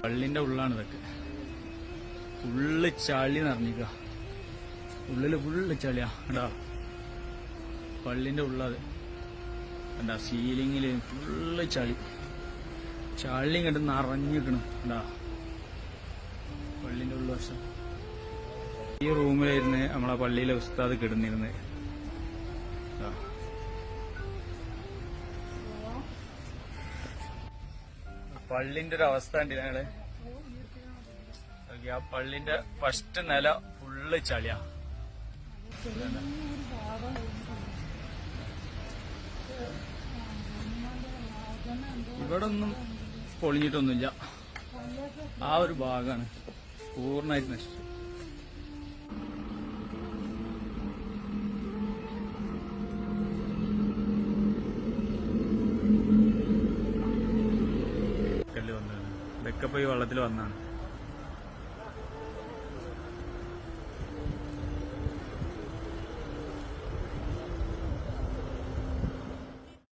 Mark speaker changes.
Speaker 1: പള്ളിന്റെ ഉള്ളാണ് ഇതൊക്കെ. ഫുള്ള് ചളി നിറഞ്ഞിക്ക. ഉള്ളില് ഫുള്ള് ചളിയാ കേട്ടാ. പള്ളിന്റെ ഉള്ളത് കണ്ടാ. സീലിങ്ങില് ഫുള്ള് ചളി. ചളി ഇങ്ങോട്ട് നിറഞ്ഞിക്കണം കേട്ടാ. പള്ളിന്റെ ഉൾവശം. ഈ റൂമിലായിരുന്നു നമ്മളെ പള്ളിയിലെ ഉസ്താദ് കിടന്നിരുന്നത്. പള്ളിന്റെ ഒരു അവസ്ഥ ഉണ്ടല്ലേ ഞങ്ങള്. ആ പള്ളിന്റെ ഫസ്റ്റ് നില ഫുള്ള് ചളിയാ. ഇവിടെ ഒന്നും പൊളിഞ്ഞിട്ടൊന്നുമില്ല. ആ ഒരു ഭാഗമാണ് പൂർണ്ണമായിട്ട് നശിച്ചു. ഇതൊക്കെ പോയി വെള്ളത്തിൽ വന്നാണ്.